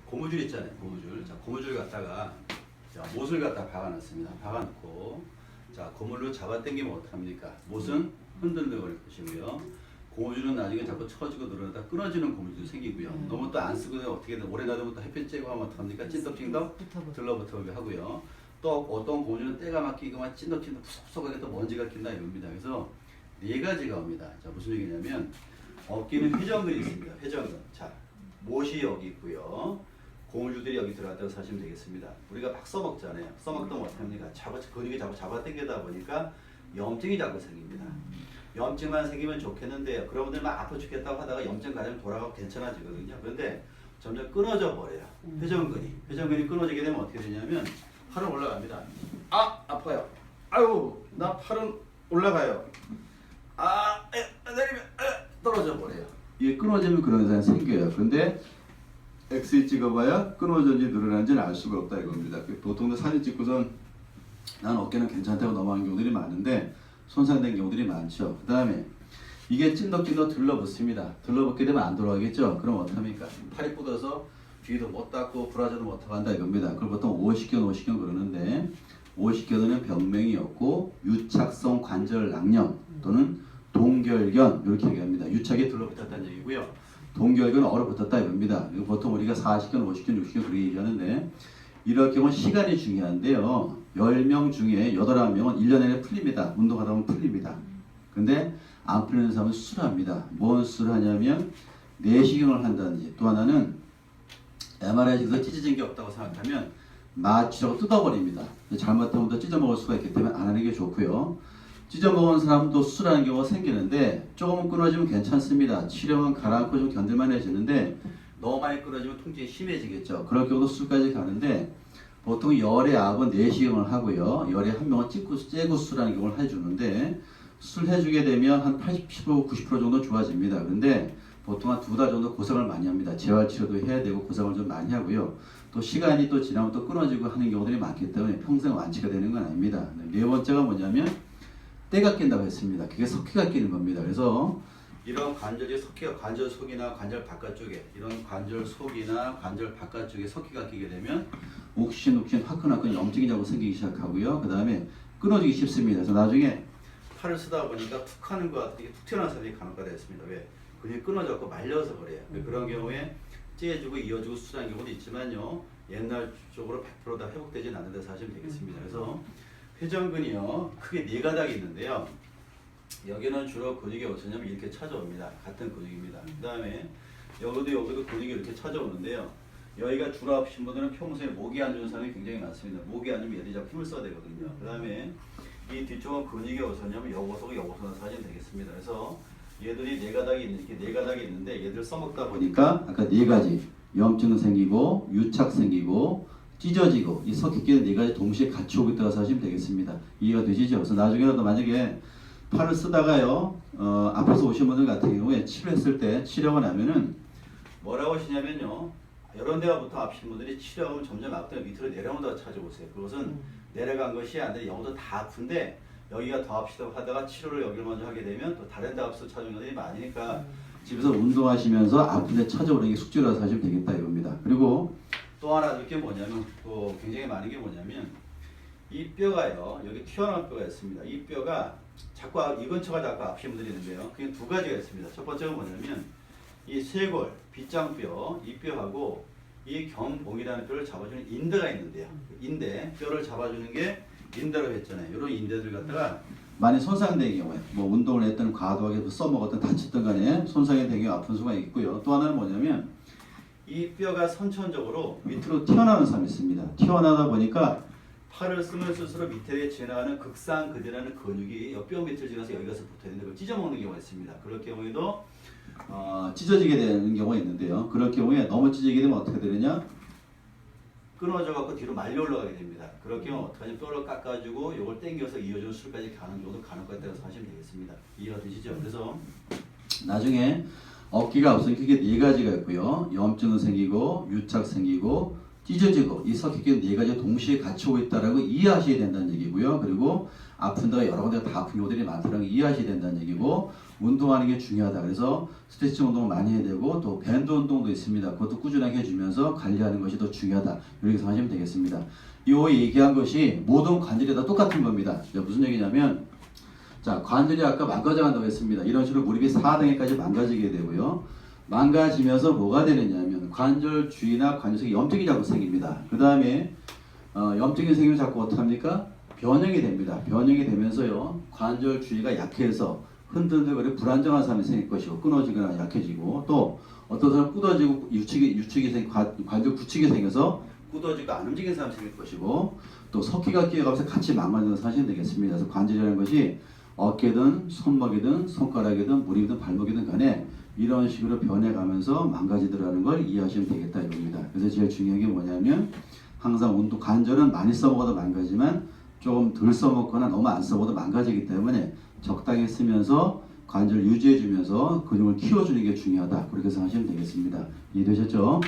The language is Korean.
고무줄 있잖아요. 고무줄. 자, 고무줄 갖다가 자, 못을 갖다 박아놨습니다. 박아놓고 자, 고무를 잡아 당기면 어떡합니까? 못은 흔들려 버릴 것이고요. 고무줄은 나중에 자꾸 처지고 늘어나다 끊어지는 고무줄도 생기고요. 너무 또 안 쓰고 어떻게든 오래 놔두면 또 햇빛 쬐고 하면 어떡합니까? 찐덕찐덕 들러붙어오게 하고요. 또 어떤 고무줄은 때가 막히고만 찐덕찐덕 푸석푸석하게 또 먼지가 낀다 이럽니다. 그래서 네 가지가 옵니다. 자, 무슨 얘기냐면 어깨는 회전근이 있습니다. 회전근. 자, 못이 여기 있고요. 고무줄들이 여기 들어갔다고 사시면 되겠습니다. 우리가 막 써먹잖아요. 써먹다 못합니까? 근육이 자꾸 잡아 당기다 보니까 염증이 자꾸 생깁니다. 염증만 생기면 좋겠는데요. 그런 분들 막 아파 죽겠다고 하다가 염증 가면 돌아가고 괜찮아지거든요. 그런데 점점 끊어져 버려요. 회전근이 끊어지게 되면 어떻게 되냐면 팔은 올라갑니다. 아, 아파요. 아유, 나 팔은 올라가요. 아, 내리면 떨어져 버려요. 이게 끊어지면 그런 현상이 생겨요. 그런데 엑스레이 찍어봐야 끊어졌는지 늘어난지는 알 수가 없다 이겁니다. 보통 사진 찍고선 난 어깨는 괜찮다고 넘어가는 경우들이 많은데 손상된 경우들이 많죠. 그 다음에 이게 찐덕찐덕 들러붙습니다. 들러붙게 되면 안 돌아가겠죠. 그럼 어떡합니까? 팔이 굳어서 뒤도 못 닦고 브라자도 못 하고 한다 이겁니다. 그걸 보통 오십견 그러는데 오십견은 병명이 없고 유착성 관절 낭염 또는 동결견 이렇게 얘기합니다. 유착이 들러붙었다는 얘기고요. 동결견은 얼어붙었다 이겁니다. 이거 보통 우리가 40견, 50견, 60견 그렇게 얘기하는데 이럴 경우는 시간이 중요한데요. 10명 중에 8, 9명은 1년 내내 풀립니다. 운동하다 보면 풀립니다. 근데 안 풀리는 사람은 수술합니다. 뭔 수술을 하냐면 내시경을 한다든지 또 하나는 MRI에서 찢어진 게 없다고 생각하면 마취하고 뜯어버립니다. 잘못하면 또 찢어먹을 수가 있기 때문에 안 하는 게 좋고요. 찢어먹은 사람도 수술하는 경우가 생기는데 조금은 끊어지면 괜찮습니다. 치료는 가라앉고 좀 견딜만해지는데 너무 많이 끊어지면 통증이 심해지겠죠. 그럴 경우도 수술까지 가는데 보통 열의 압은 내시경을 하고요. 열의 한 명은 째고 수술하는 경우를 해주는데 수술해주게 되면 한 80%, 90% 정도 좋아집니다. 그런데 보통 한 2달 정도 고생을 많이 합니다. 재활치료도 해야 되고 고생을 좀 많이 하고요. 또 시간이 또 지나면 또 끊어지고 하는 경우들이 많기 때문에 평생 완치가 되는 건 아닙니다. 네 번째가 뭐냐면 때가 낀다고 했습니다. 그게 석회가 끼는 겁니다. 그래서 이런 관절이 석회가 관절 속이나 관절 바깥쪽에 이런 관절 속이나 관절 바깥쪽에 석회가 끼게 되면 욱신욱신 화끈화끈 염증이 자꾸 생기기 시작하고요. 그 다음에 끊어지기 쉽습니다. 그래서 나중에 팔을 쓰다 보니까 툭 하는 것 같은 툭 튀어나온 사람이 간혹가 됐습니다. 왜? 근육이 끊어져서 말려서 그래요. 그런 경우에 째주고 이어주고 수술하는 경우도 있지만요. 옛날 쪽으로 100% 다 회복되진 않는데 사시면 되겠습니다. 그래서 회전근이요. 크게 네 가닥이 있는데요. 여기는 주로 근육이 어쩌냐면 이렇게 찾아옵니다. 같은 근육입니다. 그 다음에 여기도 근육이 이렇게 찾아오는데요. 여기가 주로 아프신 분들은 평소에 목이 안 좋은 사람이 굉장히 많습니다. 목이 안 좋으면 얘들이 자꾸 힘을 써야 되거든요. 그 다음에 이 뒤쪽은 근육이 어쩌냐면 여고서 사시면 되겠습니다. 그래서 얘들이 네 가닥이 있는데 얘들 써먹다 보니까 아까 네 가지 염증 생기고 유착 생기고 찢어지고 이 석회끼는 네 가지 동시에 같이 오고 있다고 하시면 되겠습니다. 이해가 되시죠? 그래서 나중에라도 만약에 팔을 쓰다가요 아파서 오신 분들 같은 경우에 치료했을 때 치료가 나면은 뭐라고 하시냐면요 이런 데가 보통 아프신 분들이 치료하면 점점 아프다 밑으로 내려온다고 찾아오세요. 그것은 내려간 것이 아니라 여기도 다 아픈데 여기가 더 아프시다고 하다가 치료를 여기를 먼저 하게 되면 또 다른 데 아파서 찾아오는 분들이 많으니까 집에서 운동하시면서 아픈 데 찾아오는 게 숙제라서 하시면 되겠다 이겁니다. 그리고 또 하나 들 게 뭐냐면 또 굉장히 많은 게 뭐냐면 이 뼈가요 여기 튀어나온 뼈가 있습니다. 이 뼈가 자꾸 이 근처가 자꾸 아프신 분들이 있는데요. 그게 두 가지가 있습니다. 첫 번째가 뭐냐면 이 쇄골, 빗장뼈 이 뼈하고 이 경봉이라는 뼈를 잡아주는 인대가 있는데요. 인대 뼈를 잡아주는 게 인대라고 했잖아요. 이런 인대들 갖다가 많이 손상된 경우에 뭐 운동을 했던 과도하게 써먹었던 다쳤던 간에 손상이 되게 아픈 수가 있고요. 또 하나는 뭐냐면 이 뼈가 선천적으로 밑으로 튀어나오는 사람이 있습니다. 튀어나오다 보니까 팔을 쓰면 쓸수록 밑에 지나가는 극상근이라는 근육이 뼈 밑을 지나서 여기 가서 붙어야 되는데 그걸 찢어먹는 경우가 있습니다. 그럴 경우에도 찢어지게 되는 경우가 있는데요. 그럴 경우에 너무 찢어지게 되면 어떻게 되느냐? 끊어져 갖고 뒤로 말려 올라가게 됩니다. 그럴 경우 어떡하냐? 뼈를 깎아주고 이걸 당겨서 이어주는 수술까지 가는 경우도 간혹가 있다고 하시면 되겠습니다. 이해가 되시죠? 그래서 나중에 어깨가 없으니까 그게 네 가지가 있고요. 염증은 생기고 유착 생기고 찢어지고 이 석회끼는 네 가지가 동시에 같이 오고 있다라고 이해하셔야 된다는 얘기고요. 그리고 아픈 데가 여러 군데가 다 아픈 경우들이 많다는 걸 이해하셔야 된다는 얘기고 운동하는 게 중요하다. 그래서 스트레칭 운동을 많이 해야 되고 또 밴드 운동도 있습니다. 그것도 꾸준하게 해주면서 관리하는 것이 더 중요하다. 이렇게 생각하시면 되겠습니다. 이 얘기한 것이 모든 관절이 다 똑같은 겁니다. 무슨 얘기냐면 자, 관절이 아까 망가져간다고 했습니다. 이런 식으로 무릎이 4단계까지 망가지게 되고요. 망가지면서 뭐가 되느냐면 관절 주위나 관절 속에 염증이 자꾸 생깁니다. 그 다음에 염증이 생기면 자꾸 어떡합니까? 변형이 됩니다. 변형이 되면서요. 관절 주위가 약해서 흔들흔들거리고 불안정한 사람이 생길 것이고 끊어지거나 약해지고 또 어떤 사람은 굳어지고 관절 구축이 생겨서 굳어지고 안 움직이는 사람이 생길 것이고 또 석기가 끼어가면서 같이 망가지는 사실이 되겠습니다. 그래서 관절이라는 것이 어깨든 손목이든 손가락이든 무릎이든 발목이든 간에 이런 식으로 변해가면서 망가지더라는 걸 이해하시면 되겠다 이겁니다. 그래서 제일 중요한 게 뭐냐면 항상 운동 관절은 많이 써먹어도 망가지만 조금 덜 써먹거나 너무 안 써먹어도 망가지기 때문에 적당히 쓰면서 관절을 유지해주면서 근육을 키워주는 게 중요하다. 그렇게 생각하시면 되겠습니다. 이해되셨죠?